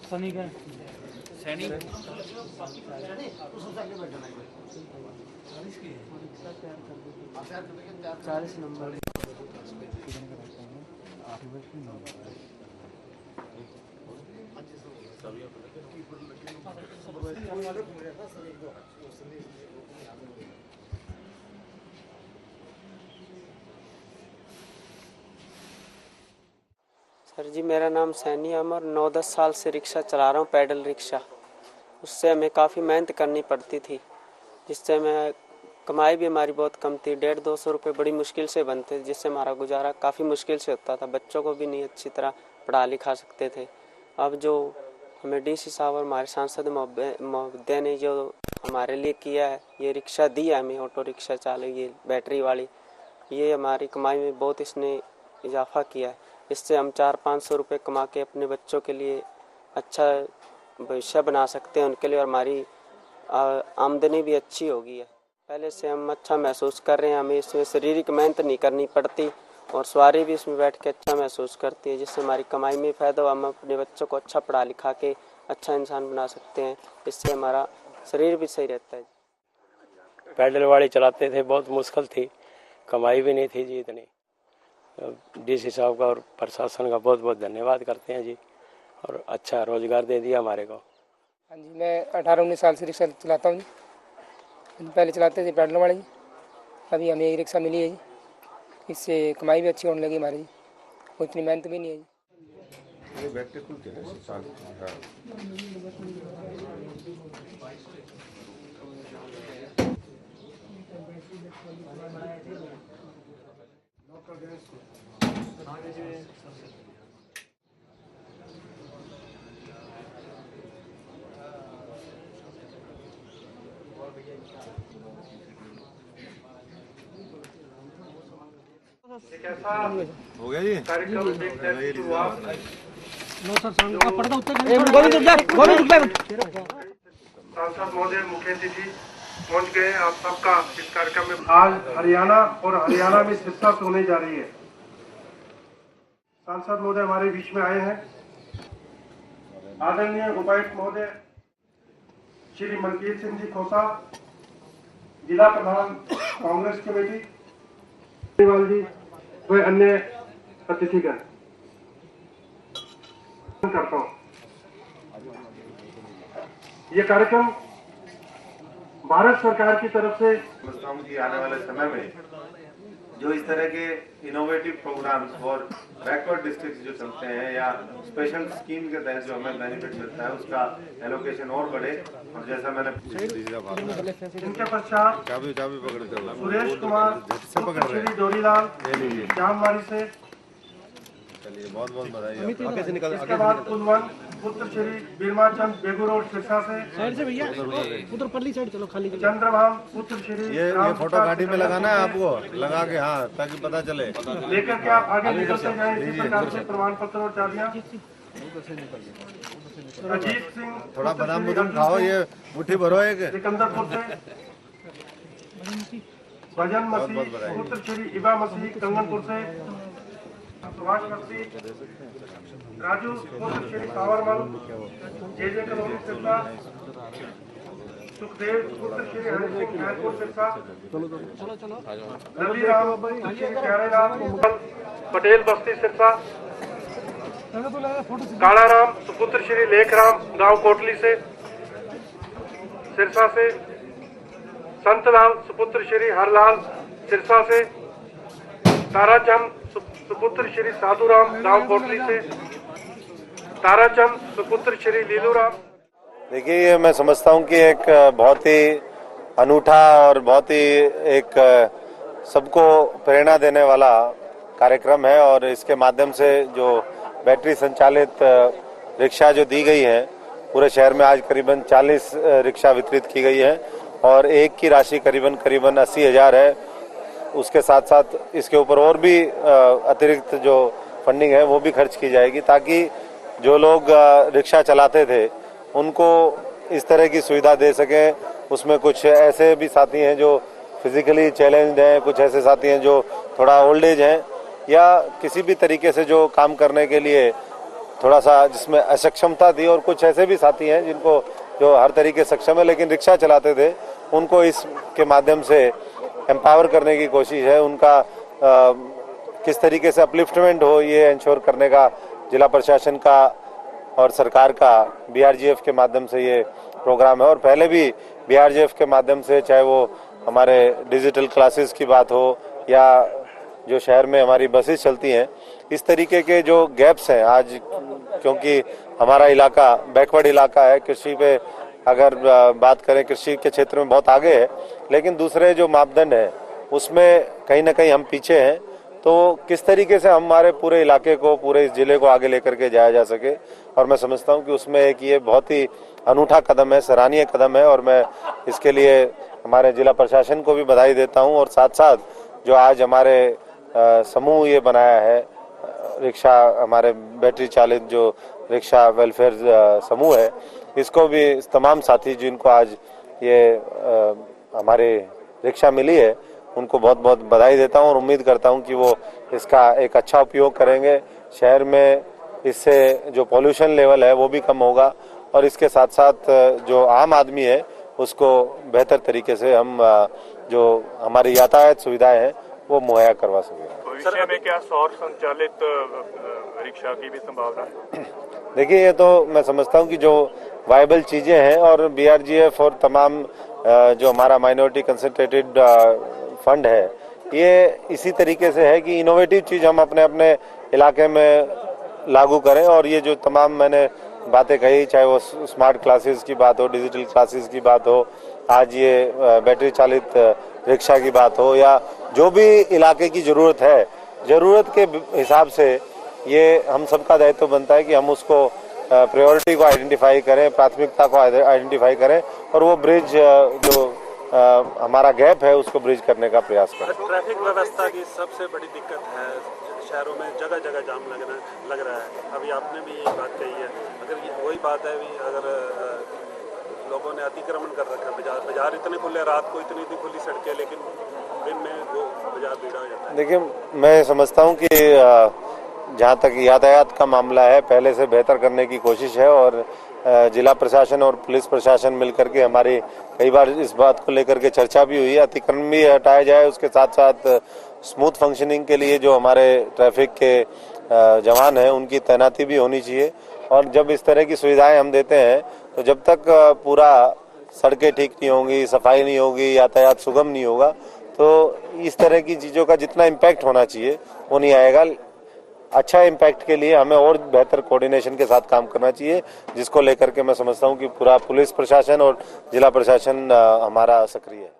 सनी का Saini 40 number sir जी, मेरा नाम सैनी अमर 9-10 साल से रिक्शा चला रहा हूँ, पैडल रिक्शा। उससे हमें काफ़ी मेहनत करनी पड़ती थी, जिससे मैं कमाई भी हमारी बहुत कम थी। 150-200 रुपये बड़ी मुश्किल से बनते थे, जिससे हमारा गुजारा काफ़ी मुश्किल से होता था। बच्चों को भी नहीं अच्छी तरह पढ़ा लिखा सकते थे। अब जो हमें डीसी साहब और हमारे सांसद महोदय ने जो हमारे लिए किया है, ये रिक्शा दी है हमें, ऑटो रिक्शा चालू, ये बैटरी वाली, ये हमारी कमाई में बहुत इसने इजाफा किया है। इससे हम 400-500 रुपये कमा के अपने बच्चों के लिए अच्छा भविष्य बना सकते हैं उनके लिए, और हमारी आमदनी भी अच्छी होगी है। पहले से हम अच्छा महसूस कर रहे हैं, हमें इसमें शारीरिक मेहनत नहीं करनी पड़ती और सवारी भी इसमें बैठ के अच्छा महसूस करती है, जिससे हमारी कमाई में फ़ायदा हो। हम अपने बच्चों को अच्छा पढ़ा लिखा के अच्छा इंसान बना सकते हैं, इससे हमारा शरीर भी सही रहता है। पैडल वाली चलाते थे, बहुत मुश्किल थी, कमाई भी नहीं थी जी इतनी। डीसी साहब का और प्रशासन का बहुत बहुत धन्यवाद करते हैं जी, और अच्छा रोजगार दे दिया हमारे को। हाँ जी, मैं 18-19 साल से रिक्शा चलाता हूँ जी। पहले चलाते थे पैडल वाली, अभी हमें एक रिक्शा मिली है जी, इससे कमाई भी अच्छी होने लगी हमारी जी, उतनी मेहनत भी नहीं है जी। हो गया जी कार्यक्रम सांसद महोदय मुख्य अतिथि पहुंच गए। आप सबका इस कार्यक्रम में आज हरियाणा और हरियाणा में शिरकत होने जा रही है। सांसद महोदय हमारे बीच में आए हैं। आदरणीय उपायुक्त महोदय श्री मलकीत सिंह जी खोसा, जिला प्रधान कांग्रेस कमेटी जी व अन्य अतिथिगण, करता हूँ। ये कार्यक्रम भारत सरकार की तरफ से समझता हूँ कि आने वाले समय में जो इस तरह के इनोवेटिव प्रोग्राम्स और बैकवर्ड डिस्ट्रिक्ट जो चलते हैं या स्पेशल स्कीम के तहत जो हमें बेनिफिट मिलता है, उसका एलोकेशन और बढ़े। और जैसा मैंने इनके पश्चात सुरेश कुमार श्री डोरीलाल जामवारी से, चलिए बहुत बहुत बधाई। इसके बाद कुलवंत पुत्र श्री बीरमाचंद बेगू रोड सिरसा से, साइड से भैया उधर परली साइड चलो, खाली चंद्रभान पुत्र श्री ये फोटो गाड़ी में लगाना है आपको, लगा के, हाँ, ताकि पता चले। लेकर के आप आगे निकलते जाएं। इसी प्रकार से प्रमाण पत्र और चाबियां। अजीत सिंह थोड़ा बादाम बुदाम खाओ, ये मुट्ठी भरो एक। सिकंदरपुर से भजन मसीह पुत्र श्री इबा मसीह कंगनपुर से, सुभाष मसीह राजू पुत्र श्री सावरमल जे कलोनी सिरसा, सुखदेव पुत्र श्री हरि सिंह खैरपुर सिरसा, रवि राम प्यारेलाल पटेल बस्ती सिरसा, काला राम सुपुत्र श्री लेखराम गांव कोटली से सिरसा से, संतलाल सुपुत्र श्री हरलाल सिरसा से, ताराचंद सुपुत्र श्री साधुराम गांव कोटली से, ताराचंद सुपुत्र श्री लीलूराम। देखिए, ये मैं समझता हूँ कि एक बहुत ही अनूठा और बहुत ही एक सबको प्रेरणा देने वाला कार्यक्रम है, और इसके माध्यम से जो बैटरी संचालित रिक्शा जो दी गई है, पूरे शहर में आज करीबन 40 रिक्शा वितरित की गई है, और एक की राशि करीबन 80,000 है। उसके साथ साथ इसके ऊपर और भी अतिरिक्त जो फंडिंग है वो भी खर्च की जाएगी, ताकि जो लोग रिक्शा चलाते थे उनको इस तरह की सुविधा दे सकें। उसमें कुछ ऐसे भी साथी हैं जो फिजिकली चैलेंज्ड हैं, कुछ ऐसे साथी हैं जो थोड़ा ओल्ड एज हैं, या किसी भी तरीके से जो काम करने के लिए थोड़ा सा जिसमें असक्षमता थी, और कुछ ऐसे भी साथी हैं जिनको जो हर तरीके सक्षम है लेकिन रिक्शा चलाते थे, उनको इसके माध्यम से एम्पावर करने की कोशिश है। उनका किस तरीके से अपलिफ्टमेंट हो, ये इंश्योर करने का जिला प्रशासन का और सरकार का बीआरजीएफ के माध्यम से ये प्रोग्राम है। और पहले भी बीआरजीएफ के माध्यम से, चाहे वो हमारे डिजिटल क्लासेस की बात हो या जो शहर में हमारी बसेस चलती हैं, इस तरीके के जो गैप्स हैं आज, क्योंकि हमारा इलाका बैकवर्ड इलाका है, कृषि पे अगर बात करें, कृषि के क्षेत्र में बहुत आगे है, लेकिन दूसरे जो मापदंड है उसमें कहीं ना कहीं हम पीछे हैं। तो किस तरीके से हमारे पूरे इलाके को, पूरे इस जिले को आगे लेकर के जाया जा सके, और मैं समझता हूं कि उसमें एक ये बहुत ही अनूठा कदम है, सराहनीय कदम है, और मैं इसके लिए हमारे जिला प्रशासन को भी बधाई देता हूं। और साथ साथ जो आज हमारे समूह ये बनाया है, रिक्शा, हमारे बैटरी चालित जो रिक्शा वेलफेयर समूह है, इसको भी तमाम साथी जिनको आज ये हमारे रिक्शा मिली है, उनको बहुत बहुत बधाई देता हूं और उम्मीद करता हूं कि वो इसका एक अच्छा उपयोग करेंगे। शहर में इससे जो पॉल्यूशन लेवल है वो भी कम होगा, और इसके साथ साथ जो आम आदमी है उसको बेहतर तरीके से हम जो हमारी यातायात सुविधाएं हैं वो मुहैया करवा सकेंगे। भविष्य में क्या सौर संचालित रिक्शा की भी संभावना है? देखिए, ये तो मैं समझता हूँ कि जो वायबल चीजें हैं, और बीआरजीएफ और तमाम जो हमारा माइनॉरिटी कंसंट्रेटेड फंड है, ये इसी तरीके से है कि इनोवेटिव चीज हम अपने अपने इलाके में लागू करें। और ये जो तमाम मैंने बातें कही, चाहे वो स्मार्ट क्लासेस की बात हो, डिजिटल क्लासेस की बात हो, आज ये बैटरी चालित रिक्शा की बात हो, या जो भी इलाके की जरूरत है, जरूरत के हिसाब से ये हम सबका दायित्व बनता है कि हम उसको प्रायोरिटी को आइडेंटिफाई करें, प्राथमिकता को आइडेंटिफाई करें, और वो ब्रिज जो हमारा गैप है उसको ब्रिज करने का प्रयास करें। ट्रैफिक व्यवस्था की सबसे बड़ी दिक्कत है, शहरों में जगह जगह जाम लग रहा है। अभी आपने भी ये बात कही है, अगर ये वही बात है, अगर लोगों ने अतिक्रमण कर रखा है, बाजार इतने खुले, रात को इतनी खुली सड़कें, लेकिन दिन में वो बाजार भीड़ा हो जाता है। देखिए, मैं समझता हूँ कि जहाँ तक यातायात का मामला है, पहले से बेहतर करने की कोशिश है, और जिला प्रशासन और पुलिस प्रशासन मिलकर के हमारी कई बार इस बात को लेकर के चर्चा भी हुई है, अतिक्रमण भी हटाया जाए। उसके साथ साथ स्मूथ फंक्शनिंग के लिए जो हमारे ट्रैफिक के जवान हैं उनकी तैनाती भी होनी चाहिए। और जब इस तरह की सुविधाएं हम देते हैं, तो जब तक पूरा सड़कें ठीक नहीं होंगी, सफाई नहीं होगी, यातायात सुगम नहीं होगा, तो इस तरह की चीज़ों का जितना इम्पैक्ट होना चाहिए वो नहीं आएगा। अच्छा इम्पैक्ट के लिए हमें और बेहतर कोऑर्डिनेशन के साथ काम करना चाहिए, जिसको लेकर के मैं समझता हूं कि पूरा पुलिस प्रशासन और जिला प्रशासन हमारा सक्रिय है।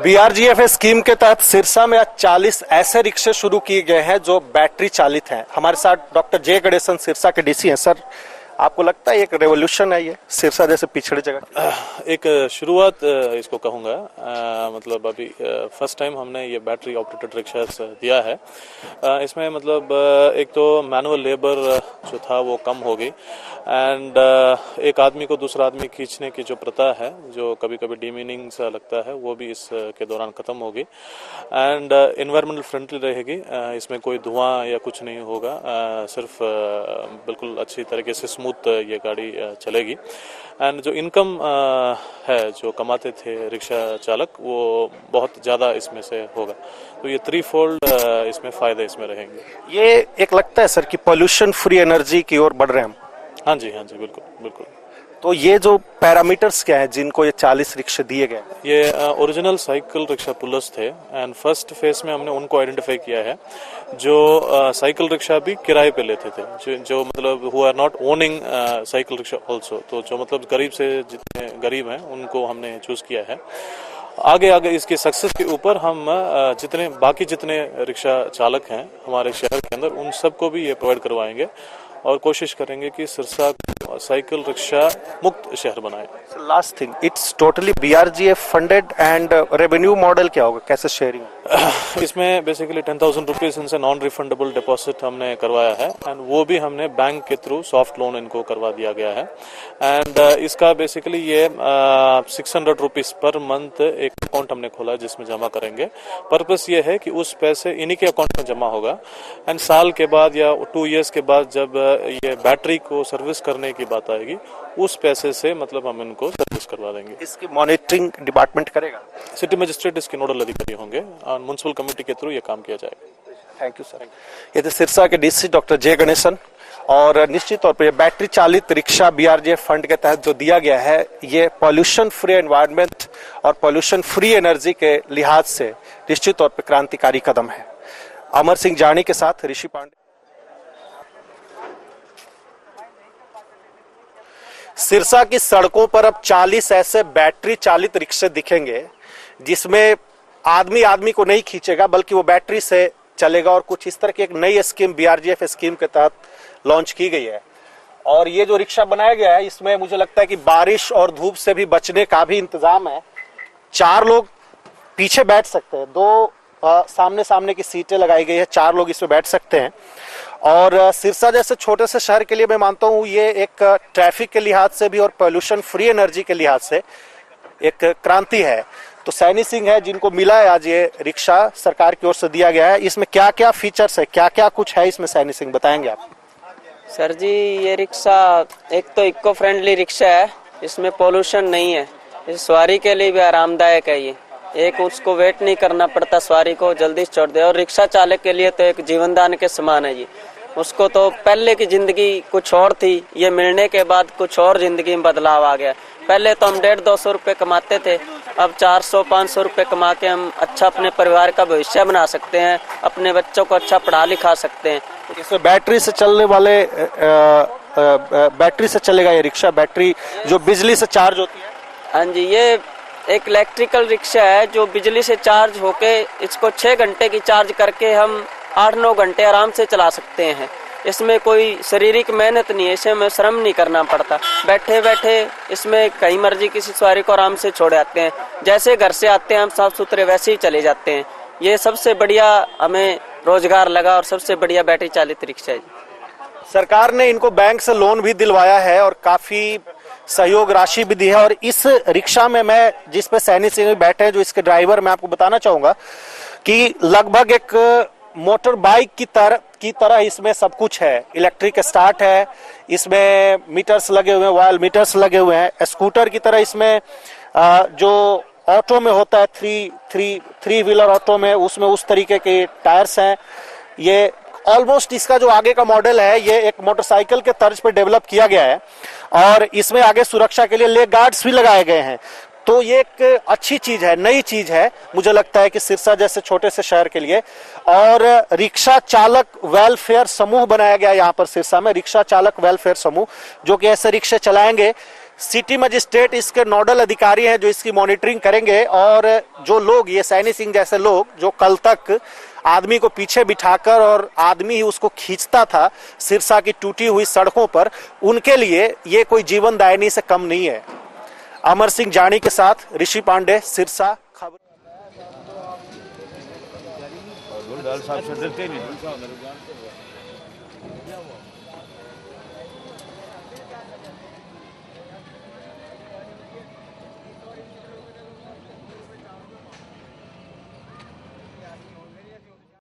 बीआरजीएफ स्कीम के तहत सिरसा में आज 40 ऐसे रिक्शे शुरू किए गए हैं जो बैटरी चालित हैं। हमारे साथ डॉक्टर जे गणेशन सिरसा के डीसी हैं। सर, आपको लगता है एक रेवोल्यूशन है ये सिरसा जैसे पिछड़े जगह? एक शुरुआत इसको कहूँगा, मतलब अभी फर्स्ट टाइम हमने ये बैटरी ऑपरेटेड रिक्शास दिया है। इसमें मतलब एक तो मैनुअल लेबर जो था वो कम हो गई, एंड एक आदमी को दूसरा आदमी खींचने की जो प्रथा है, जो कभी कभी डिमीनिंग सा लगता है, वो भी इसके दौरान खत्म होगी, एंड एनवायरमेंटल फ्रेंडली रहेगी। इसमें कोई धुआं या कुछ नहीं होगा, सिर्फ बिल्कुल अच्छी तरीके से स्मूथ ये गाड़ी चलेगी। एंड जो इनकम है जो कमाते थे रिक्शा चालक, वो बहुत ज़्यादा इसमें से होगा। तो ये 3-fold इसमें फ़ायदे इसमें रहेंगे। ये एक लगता है सर कि पॉल्यूशन फ्री एनर्जी की ओर बढ़ रहे हैं हम। हाँ जी, बिल्कुल बिल्कुल। तो ये जो पैरामीटर्स क्या है जिनको ये 40 रिक्शे दिए गए? ये ओरिजिनल साइकिल रिक्शा पुलर्स थे, एंड फर्स्ट फेज में हमने उनको आइडेंटिफाई किया है जो साइकिल रिक्शा भी किराए पे लेते थे, जो मतलब who are not owning cycle rickshaw also. तो जो मतलब गरीब से जितने गरीब हैं उनको हमने चूज किया है। आगे आगे इसकी सक्सेस के ऊपर हम जितने रिक्शा चालक हैं हमारे शहर के अंदर उन सबको भी ये प्रोवाइड करवाएंगे और कोशिश करेंगे कि सिरसा साइकिल रिक्शा मुक्त शहर बनाए। Last thing, it's totally BRGF funded and revenue model क्या होगा, कैसे शेयरिंग? इसमें बेसिकली 10,000 रुपीज इनसे नॉन रिफंडेबल डिपॉजिट हमने करवाया है एंड वो भी हमने बैंक के थ्रू सॉफ्ट लोन इनको करवा दिया गया है एंड इसका बेसिकली ये 600 रुपीज पर मंथ एक अकाउंट हमने खोला जिसमें जमा करेंगे। पर्पस ये है कि उस पैसे इन्हीं के अकाउंट में जमा होगा एंड साल के बाद या 2 इयर्स के बाद जब ये बैटरी को सर्विस करने की बात आएगी उस पैसे से मतलब हम इनको सर्विस करवा देंगे। इसकी मॉनिटरिंग डिपार्टमेंट करेगा? सिटी मजिस्ट्रेट इसके नोडल अधिकारी होंगे और म्युनिसिपल कमेटी के थ्रू ये काम किया जाएगा। Thank you sir. ये थे सिरसा के DC डॉक्टर जे गणेशन। और निश्चित तौर पर बैटरी चालित रिक्शा BRGF फंड के तहत जो दिया गया है ये पॉल्यूशन फ्री एनवायरनमेंट और पॉल्यूशन फ्री एनर्जी के लिहाज से निश्चित तौर पर क्रांतिकारी कदम है। अमर सिंह जानी के साथ ऋषि पांडे। सिरसा की सड़कों पर अब 40 ऐसे बैटरी चालित रिक्शे दिखेंगे जिसमें आदमी आदमी को नहीं खींचेगा बल्कि वो बैटरी से चलेगा और कुछ इस तरह की एक नई स्कीम BRGF स्कीम के तहत लॉन्च की गई है। और ये जो रिक्शा बनाया गया है इसमें मुझे लगता है कि बारिश और धूप से भी बचने का भी इंतजाम है। 4 लोग पीछे बैठ सकते हैं, 2 सामने सामने की सीटें लगाई गई है, 4 लोग इसमें बैठ सकते हैं। और सिरसा जैसे छोटे से शहर के लिए मैं मानता हूँ ये एक ट्रैफिक के लिहाज से भी और पॉल्यूशन फ्री एनर्जी के लिहाज से एक क्रांति है। तो सैनी सिंह है जिनको मिला है आज ये रिक्शा, सरकार की ओर से दिया गया है। इसमें क्या क्या फीचर्स है, क्या क्या कुछ है इसमें, सैनी सिंह बताएंगे आप? सर जी, ये रिक्शा एक तो इको फ्रेंडली रिक्शा है, इसमें पोल्यूशन नहीं है, इस सवारी के लिए भी आरामदायक है। ये एक उसको वेट नहीं करना पड़ता, सवारी को जल्दी छोड़ दे। और रिक्शा चालक के लिए तो एक जीवनदान के समान है। ये उसको तो पहले की जिंदगी कुछ और थी, ये मिलने के बाद कुछ और जिंदगी में बदलाव आ गया। पहले तो हम 150-200 रुपए कमाते थे, अब 400-500 रुपए कमा के हम अच्छा अपने परिवार का भविष्य बना सकते हैं, अपने बच्चों को अच्छा पढ़ा लिखा सकते हैं। इसमें बैटरी से चलने वाले बैटरी से चलेगा ये रिक्शा, बैटरी जो बिजली से चार्ज होती है? हाँ जी, ये एक इलेक्ट्रिकल रिक्शा है जो बिजली से चार्ज होके इसको 6 घंटे की चार्ज करके हम 8-9 घंटे आराम से चला सकते हैं। इसमें कोई शारीरिक मेहनत नहीं है, इसमें श्रम नहीं करना पड़ता। बैठे बैठे इसमें कहीं मर्जी किसी सवारी को आराम से छोड़ आते हैं, जैसे घर से आते हैं हम साफ सुथरे वैसे ही चले जाते हैं। ये सबसे बढ़िया हमें रोजगार लगा और सबसे बढ़िया बैटरी चालित रिक्शा है। सरकार ने इनको बैंक से लोन भी दिलवाया है और काफी सहयोग राशि भी दी है। और इस रिक्शा में मैं जिस पे सैनी सिंह बैठे हैं, जो इसके ड्राइवर, मैं आपको बताना चाहूंगा कि लगभग एक मोटर बाइक की तरह इसमें सब कुछ है। इलेक्ट्रिक स्टार्ट है, इसमें मीटर्स लगे हुए हैं, वायल मीटर्स लगे हुए हैं। स्कूटर की तरह इसमें जो ऑटो में होता है, थ्री व्हीलर ऑटो में, उसमें उस तरीके के टायर्स हैं। ये ऑलमोस्ट इसका जो आगे का मॉडल है ये एक मोटरसाइकिल के तर्ज पे डेवलप किया गया है और इसमें आगे सुरक्षा के लिए लेग गार्ड्स भी लगाए गए हैं। तो ये एक अच्छी चीज है, नई चीज है मुझे लगता है कि सिरसा जैसे छोटे से शहर के लिए। और रिक्शा चालक वेलफेयर समूह बनाया गया यहाँ पर सिरसा में, रिक्शा चालक वेलफेयर समूह, जो कि ऐसे रिक्शे चलाएंगे। सिटी मजिस्ट्रेट इसके नोडल अधिकारी हैं जो इसकी मॉनिटरिंग करेंगे। और जो लोग, ये सैनी सिंह जैसे लोग जो कल तक आदमी को पीछे बिठाकर और आदमी ही उसको खींचता था सिरसा की टूटी हुई सड़कों पर, उनके लिए ये कोई जीवन दायिनी से कम नहीं है। अमर सिंह जानी के साथ ऋषि पांडे, सिरसा खबर।